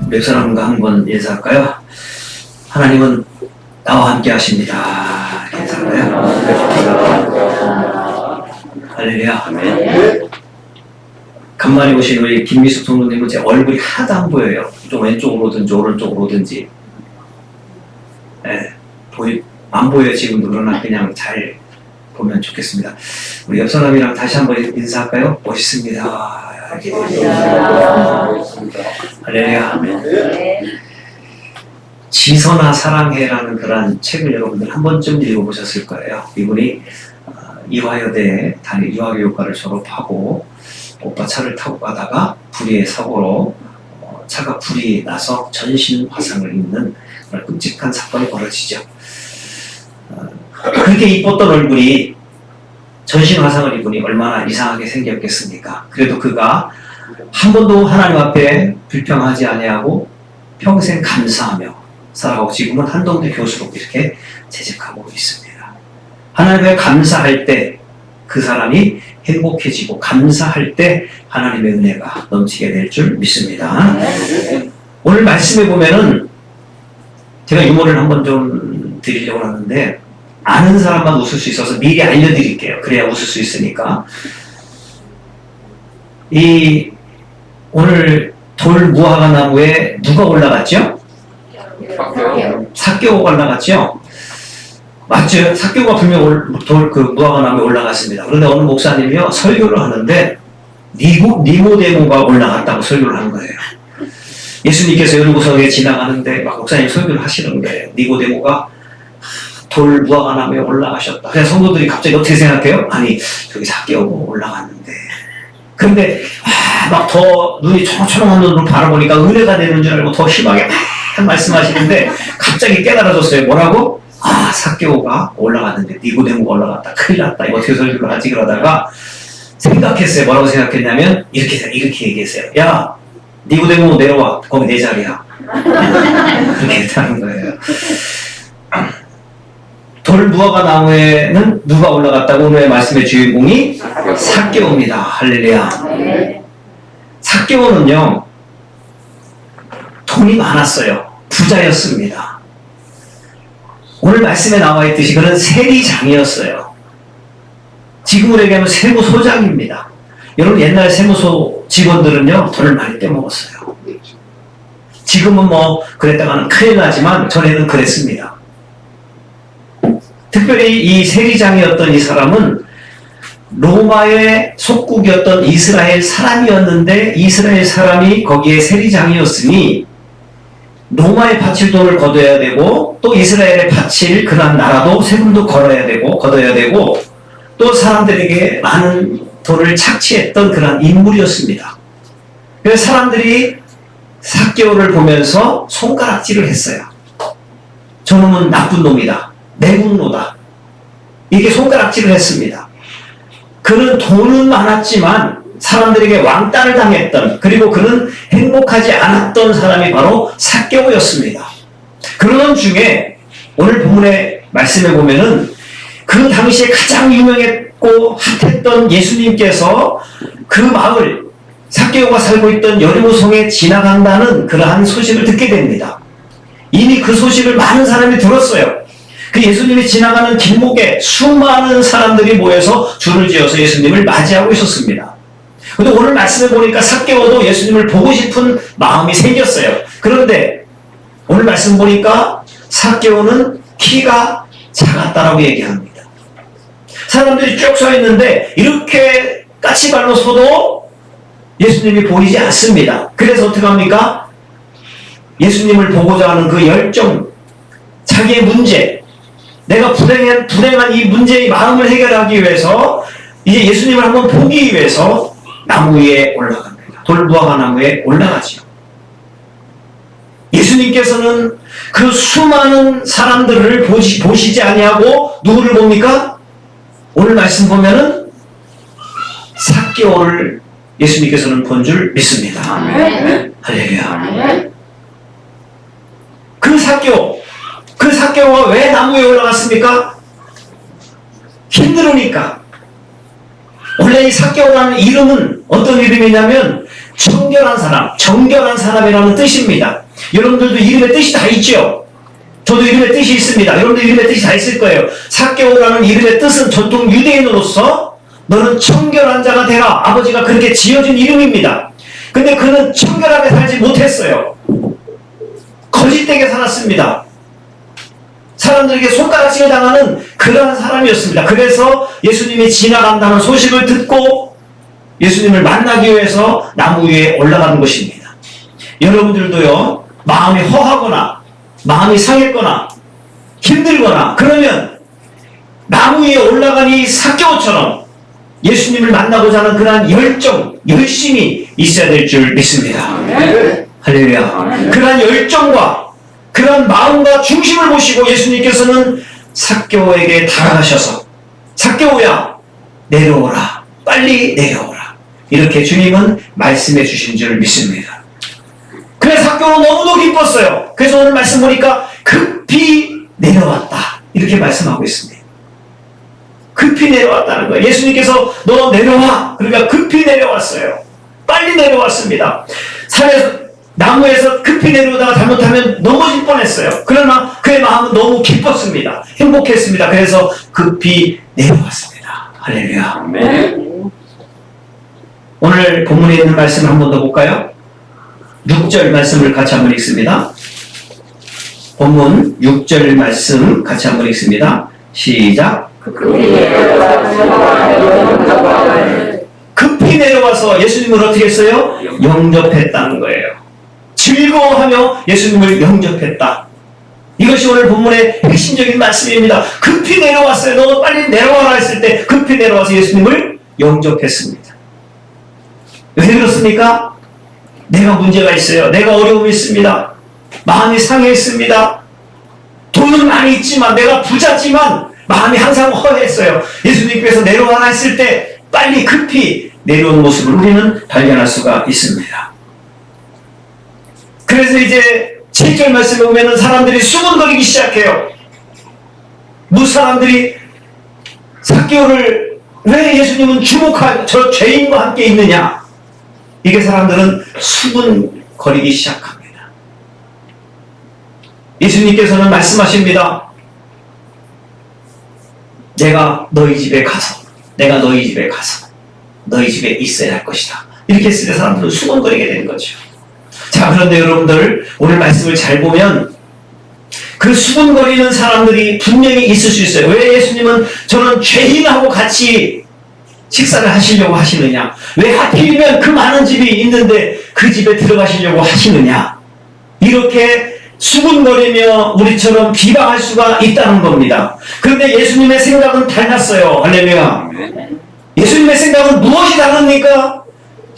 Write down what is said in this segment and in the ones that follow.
몇 사람과 한번 인사할까요? 하나님은 나와 함께 하십니다. 인사할까요? 할렐루야. 간만에 오신 우리 김미숙 성도님은 제 얼굴이 하나도 안 보여요. 좀 왼쪽으로든지 오른쪽으로든지. 네, 안 보여요 지금도. 그러나 그냥 잘 보면 좋겠습니다. 우리 옆 사람이랑 다시 한번 인사할까요? 멋있습니다. 할렐루야. 지선아 사랑해라는 그런 책을 여러분들 한 번쯤 읽어보셨을 거예요. 이분이 이화여대 단일 유아교육과를 졸업하고 오빠 차를 타고 가다가 불의의 사고로 차가 불이 나서 전신 화상을 입는 그런 끔찍한 사건이 벌어지죠. 그렇게 이뻤던 얼굴이 전신 화상을 입으니 얼마나 이상하게 생겼겠습니까? 그래도 그가 한 번도 하나님 앞에 불평하지 아니하고 평생 감사하며 살아가고 지금은 한동대 교수로 이렇게 재직하고 있습니다. 하나님께 감사할 때 그 사람이 행복해지고 감사할 때 하나님의 은혜가 넘치게 될 줄 믿습니다. 오늘 말씀에 보면은 제가 유머를 한번 좀 드리려고 하는데 아는 사람만 웃을 수 있어서 미리 알려드릴게요. 그래야 웃을 수 있으니까. 오늘 돌 무화과 나무에 누가 올라갔죠? 삭개오가 올라갔죠? 맞죠? 삭개오가 분명 무화과 나무에 올라갔습니다. 그런데 어느 목사님이요 설교를 하는데 니고데모가 올라갔다고 설교를 하는 거예요. 예수님께서 연구석에 지나가는데 막 목사님 설교를 하시는 거예요. 니고데모가 돌 무화과 나무에 올라가셨다. 그냥 성도들이 갑자기 어떻게 생각해요? 아니 저기 삭개오가 올라갔는데. 근데 막 더 눈이 초롱초롱한 눈으로 바라보니까 은혜가 되는 줄 알고 더 심하게 말씀하시는데 갑자기 깨달아졌어요. 뭐라고? 삭개오가 올라갔는데 니고데모가 올라갔다. 큰일 났다. 이거 어떻게 설교를 하지? 그러다가 생각했어요. 뭐라고 생각했냐면 이렇게 얘기했어요. 야 니고데모 내려와. 거기 내 자리야. 그렇게 했다는 거예요. 돌 무화과 나무에는 누가 올라갔다고? 오늘의 말씀의 주인공이 삭개오입니다. 할렐루야. 삭개오는요 돈이 많았어요. 부자였습니다. 오늘 말씀에 나와 있듯이 그는 세리장이었어요. 지금으로 얘기하면 세무소장입니다. 여러분 옛날 세무소 직원들은요 돈을 많이 떼먹었어요. 지금은 뭐 그랬다가는 큰일 나지만 전에는 그랬습니다. 특별히 이 세리장이었던 이 사람은 로마의 속국이었던 이스라엘 사람이었는데 이스라엘 사람이 거기에 세리장이었으니 로마에 바칠 돈을 걷어야 되고 또 이스라엘에 바칠 그런 나라도 세금도 걷어야 되고 또 사람들에게 많은 돈을 착취했던 그런 인물이었습니다. 그래서 사람들이 삭개오를 보면서 손가락질을 했어요. 저놈은 나쁜 놈이다. 내국노다. 이렇게 손가락질을 했습니다. 그는 돈은 많았지만 사람들에게 왕따를 당했던 그리고 그는 행복하지 않았던 사람이 바로 삭개오였습니다. 그런 중에 오늘 본문의 말씀에 보면은 그 당시에 가장 유명했고 핫했던 예수님께서 그 마을 삭개오가 살고 있던 여리고성에 지나간다는 그러한 소식을 듣게 됩니다. 이미 그 소식을 많은 사람이 들었어요. 그 예수님이 지나가는 길목에 수많은 사람들이 모여서 줄을 지어서 예수님을 맞이하고 있었습니다. 근데 오늘 말씀해 보니까 삭개오도 예수님을 보고 싶은 마음이 생겼어요. 그런데 오늘 말씀 보니까 삭개오는 키가 작았다라고 얘기합니다. 사람들이 쭉 서 있는데 이렇게 까치발로 서도 예수님이 보이지 않습니다. 그래서 어떻게 합니까? 예수님을 보고자 하는 그 열정, 자기의 문제, 내가 불행한 이 문제의 마음을 해결하기 위해서 이제 예수님을 한번 보기 위해서 나무 위에 올라갑니다. 돌무화과 나무에 올라가지요. 예수님께서는 그 수많은 사람들을 보시지 아니하고 누구를 봅니까? 오늘 말씀 보면은 삭개오를 예수님께서는 본 줄 믿습니다. 할렐루야. 그 삭개오가 왜 나무 위에 올라갔습니까? 힘들으니까. 원래 이 삭개오라는 이름은 어떤 이름이냐면 청결한 사람, 정결한 사람이라는 뜻입니다. 여러분들도 이름의 뜻이 다 있죠? 저도 이름의 뜻이 있습니다. 여러분들 이름의 뜻이 다 있을 거예요. 삭개오라는 이름의 뜻은 전통 유대인으로서 너는 청결한 자가 되라. 아버지가 그렇게 지어준 이름입니다. 근데 그는 청결하게 살지 못했어요. 거짓되게 살았습니다. 사람들에게 손가락질을 당하는 그러한 사람이었습니다. 그래서 예수님이 지나간다는 소식을 듣고 예수님을 만나기 위해서 나무 위에 올라가는 것입니다. 여러분들도요, 마음이 허하거나 마음이 상했거나 힘들거나 그러면 나무 위에 올라간 이 삭개오처럼 예수님을 만나고자 하는 그러한 열정, 열심이 있어야 될 줄 믿습니다. 할렐루야. 그러한 열정과 그러한 마음과 중심을 보시고 예수님께서는 삭개오에게 다가가셔서 삭개오야, 내려오라. 빨리 내려오라. 이렇게 주님은 말씀해 주신 줄 믿습니다. 그래서 삭개오는 너무도 기뻤어요. 그래서 오늘 말씀 보니까 급히 내려왔다. 이렇게 말씀하고 있습니다. 급히 내려왔다는 거예요. 예수님께서 너 내려와. 그러니까 급히 내려왔어요. 빨리 내려왔습니다. 산에서 나무에서 급히 내려오다가 잘못하면 넘어질 뻔했어요. 그러나 그의 마음은 너무 기뻤습니다. 행복했습니다. 그래서 급히 내려왔습니다. 할렐루야. 오늘 본문에 있는 말씀을 한 번 더 볼까요? 6절 말씀을 같이 한번 읽습니다. 본문 6절 말씀 같이 한번 읽습니다. 시작. 급히 내려와서 예수님을 어떻게 했어요? 영접했다는 거예요. 즐거워하며 예수님을 영접했다. 이것이 오늘 본문의 핵심적인 말씀입니다. 급히 내려왔어요. 너 빨리 내려와라 했을 때 급히 내려와서 예수님을 영접했습니다. 왜 그렇습니까? 내가 문제가 있어요. 내가 어려움이 있습니다. 마음이 상해있습니다. 돈은 많이 있지만 내가 부자지만 마음이 항상 허했어요. 예수님께서 내려와라 했을 때 빨리 급히 내려오는 모습을 우리는 발견할 수가 있습니다. 그래서 이제 7절 말씀에 보면 사람들이 수군거리기 시작해요. 사람들이 삭개오를 왜 예수님은 주목한 저 죄인과 함께 있느냐? 이게 사람들은 수군거리기 시작합니다. 예수님께서는 말씀하십니다. 내가 너희 집에 가서 너희 집에 있어야 할 것이다. 이렇게 했을 때 사람들은 수군거리게 되는 거죠. 자, 그런데 여러분들 오늘 말씀을 잘 보면 그 수군거리는 사람들이 분명히 있을 수 있어요. 왜 예수님은 저는 죄인하고 같이 식사를 하시려고 하시느냐? 왜 하필이면 그 많은 집이 있는데 그 집에 들어가시려고 하시느냐? 이렇게 수군거리며 우리처럼 비방할 수가 있다는 겁니다. 그런데 예수님의 생각은 달랐어요. 할렐루야. 예수님의 생각은 무엇이 다릅니까?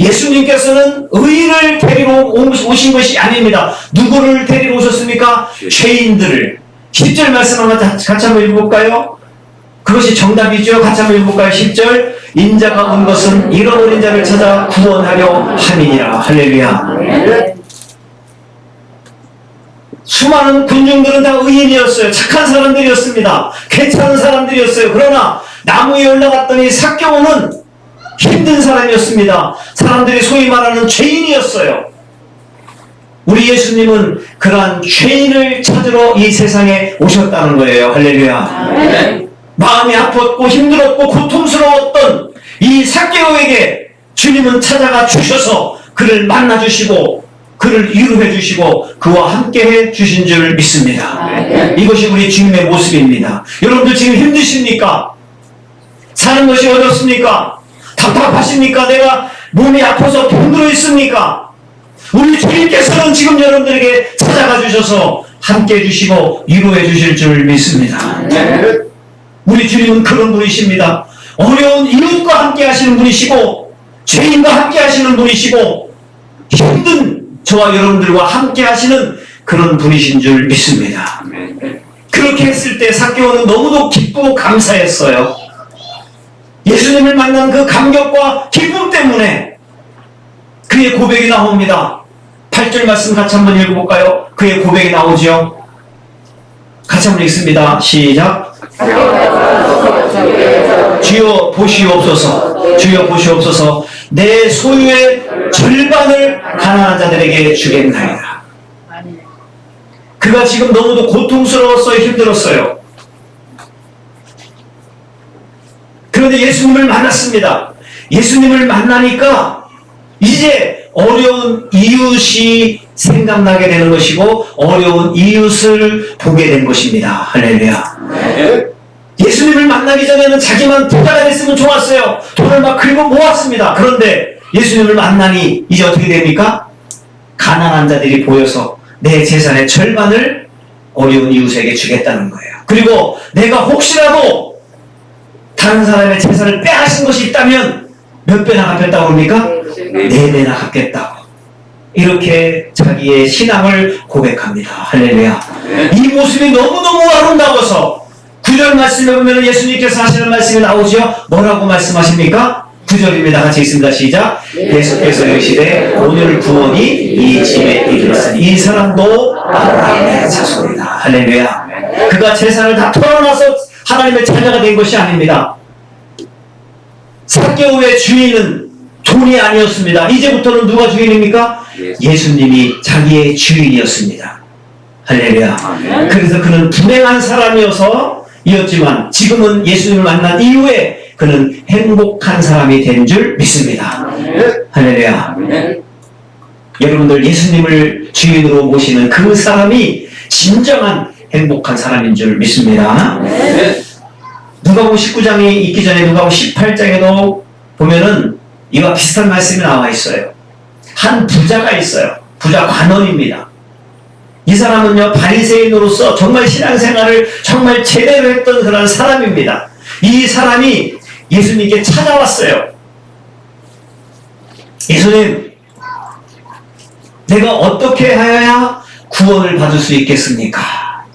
예수님께서는 의인을 데리러 오신 것이 아닙니다. 누구를 데리러 오셨습니까? 죄인들을. 10절 말씀 한번 같이 한번 읽어볼까요? 그것이 정답이죠. 같이 한번 읽어볼까요? 10절. 인자가 온 것은 잃어버린 자를 찾아 구원하려 함이니라. 할렐루야. 수많은 군중들은 다 의인이었어요. 착한 사람들이었습니다. 괜찮은 사람들이었어요. 그러나 나무 위에 올라갔더니 삭개오는 힘든 사람이었습니다. 사람들이 소위 말하는 죄인이었어요. 우리 예수님은 그러한 죄인을 찾으러 이 세상에 오셨다는 거예요. 할렐루야. 마음이 아팠고 힘들었고 고통스러웠던 이 삭개오에게 주님은 찾아가 주셔서 그를 만나주시고 그를 위로해 주시고 그와 함께해 주신 줄 믿습니다. 이것이 우리 주님의 모습입니다. 여러분들 지금 힘드십니까? 사는 것이 어렵습니까? 답답하십니까? 내가 몸이 아파서 병들어 있습니까? 우리 주님께서는 지금 여러분들에게 찾아가 주셔서 함께해 주시고 위로해 주실 줄 믿습니다. 우리 주님은 그런 분이십니다. 어려운 이웃과 함께 하시는 분이시고 죄인과 함께 하시는 분이시고 힘든 저와 여러분들과 함께 하시는 그런 분이신 줄 믿습니다. 그렇게 했을 때 삭개오는 너무도 기쁘고 감사했어요. 예수님을 만난 그 감격과 기쁨 때문에 그의 고백이 나옵니다. 8절 말씀 같이 한번 읽어볼까요? 그의 고백이 나오죠. 같이 한번 읽습니다. 시작. 주여 보시옵소서. 주여 보시옵소서. 내 소유의 절반을 가난한 자들에게 주겠나이다. 그가 지금 너무도 고통스러웠어요. 힘들었어요. 그런데 예수님을 만났습니다. 예수님을 만나니까 이제 어려운 이웃이 생각나게 되는 것이고 어려운 이웃을 보게 된 것입니다. 할렐루야. 예수님을 만나기 전에는 자기만 부자가 됐으면 좋았어요. 돈을 막 긁어 모았습니다. 그런데 예수님을 만나니 이제 어떻게 됩니까? 가난한 자들이 보여서 내 재산의 절반을 어려운 이웃에게 주겠다는 거예요. 그리고 내가 혹시라도 다른 사람의 재산을 빼앗은 것이 있다면 몇 배나 갚겠다고 합니까? 4배나 갚겠다고. 이렇게 자기의 신앙을 고백합니다. 할렐루야. 이 모습이 너무너무 아름다워서 9절 말씀에 보면 예수님께서 하시는 말씀이 나오죠. 뭐라고 말씀하십니까? 9절입니다. 같이 있습니다. 시작. 예수께서 이르시되 오늘 구원이 이 집에 이르렀으니 이 사람도 아브라함의 자손이다. 할렐루야. 그가 재산을 다 털어놔서 하나님의 자녀가 된 것이 아닙니다. 삭개오의 주인은 돈이 아니었습니다. 이제부터는 누가 주인입니까? 예수님이 자기의 주인이었습니다. 할렐루야. 그래서 그는 불행한 사람이었지만 지금은 예수님을 만난 이후에 그는 행복한 사람이 된 줄 믿습니다. 할렐루야. 여러분들 예수님을 주인으로 모시는 그 사람이 진정한 행복한 사람인 줄 믿습니다. 누가복음 19장이 있기 전에 누가복음 18장에도 보면은 이와 비슷한 말씀이 나와 있어요. 한 부자가 있어요. 부자 관원입니다. 이 사람은요 바리새인으로서 정말 신앙생활을 정말 제대로 했던 그런 사람입니다. 이 사람이 예수님께 찾아왔어요. 예수님, 내가 어떻게 하여야 구원을 받을 수 있겠습니까?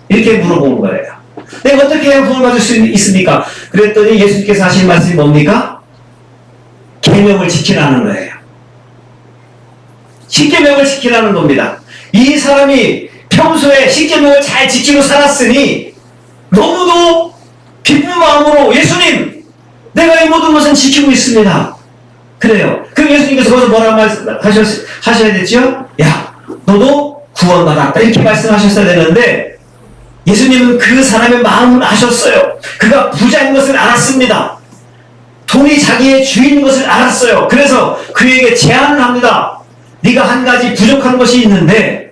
이렇게 물어본 거예요. 내가 어떻게 해야 구원을 받을 수 있습니까? 그랬더니 예수님께서 하신 말씀이 뭡니까? 계명을 지키라는 거예요. 10계명을 지키라는 겁니다. 이 사람이 평소에 10계명을 잘 지키고 살았으니 너무도 기쁜 마음으로 예수님, 내가 이 모든 것은 지키고 있습니다. 그래요. 그럼 예수님께서 거기서 뭐라고 하셔야 됐죠? 야, 너도 구원받았다. 이렇게 말씀하셨어야 되는데 예수님은 그 사람의 마음을 아셨어요. 그가 부자인 것을 알았습니다. 돈이 자기의 주인인 것을 알았어요. 그래서 그에게 제안을 합니다. 네가 한 가지 부족한 것이 있는데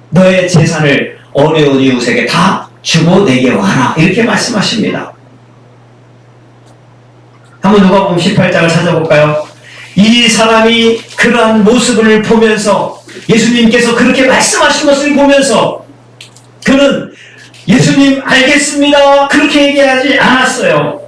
너의 재산을 어려운 이웃에게 다 주고 내게 와라. 이렇게 말씀하십니다. 한번 누가복음 18장을 찾아볼까요? 이 사람이 그러한 모습을 보면서 예수님께서 그렇게 말씀하신 것을 보면서 그는 예수님 알겠습니다. 그렇게 얘기하지 않았어요.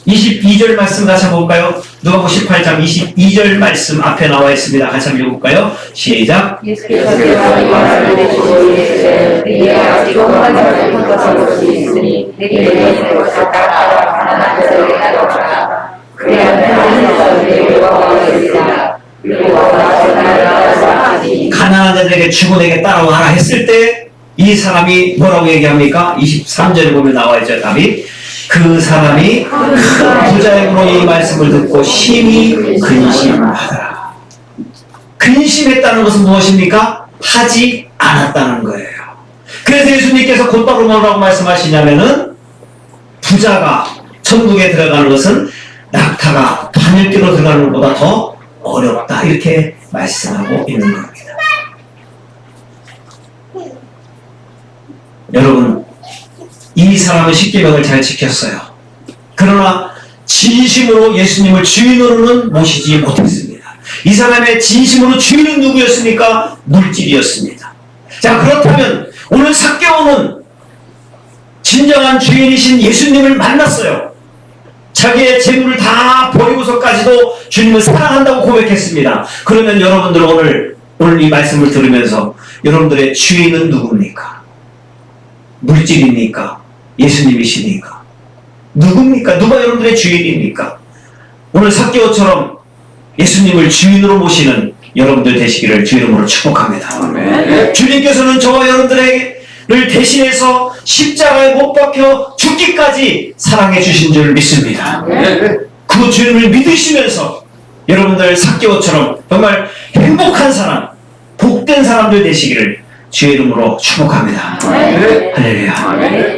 22절 말씀 같이 한번 볼까요? 누가복음 18장 22절 말씀 앞에 나와 있습니다. 같이 한번 읽어볼까요? 시작. 예수께서 말씀을 내시고 이르시되 네가 지금 하는 것이 있으니 네게 것을 따라 가난한 자들에게 나눠주라. 그래야 하나님께서 네게 구원하시리라. 그리고 와서 나를 따라오라. 가난한 자들에게 주고 내게 따라와라 했을 때 이 사람이 뭐라고 얘기합니까? 23절에 보면 나와 있죠. 답이 그 사람이 큰 부자의 으로 이 말씀을 듣고 심히 근심하더라. 근심했다는 것은 무엇입니까? 하지 않았다는 거예요. 그래서 예수님께서 곧바로 뭐라고 말씀하시냐면은 부자가 천국에 들어가는 것은 낙타가 바늘귀로 들어가는 것보다 더 어렵다. 이렇게 말씀하고 있는 겁니다. 여러분, 이 사람은 10계명을 잘 지켰어요. 그러나 진심으로 예수님을 주인으로는 모시지 못했습니다. 이 사람의 진심으로 주인은 누구였습니까? 물질이었습니다. 자, 그렇다면 오늘 삭개오는 진정한 주인이신 예수님을 만났어요. 자기의 재물을 다 버리고서까지도 주님을 사랑한다고 고백했습니다. 그러면 여러분들 오늘 이 말씀을 들으면서 여러분들의 주인은 누굽니까? 물질입니까? 예수님이십니까? 누굽니까? 누가 여러분들의 주인입니까? 오늘 삭개오처럼 예수님을 주인으로 모시는 여러분들 되시기를 주 이름으로 축복합니다. 아멘. 주님께서는 저와 여러분들을 대신해서 십자가에 못 박혀 죽기까지 사랑해 주신 줄 믿습니다. 아멘. 그 주님을 믿으시면서 여러분들 삭개오처럼 정말 행복한 사람, 복된 사람들 되시기를 주의 이름으로 축복합니다. 아멘. 할렐루야. 아멘.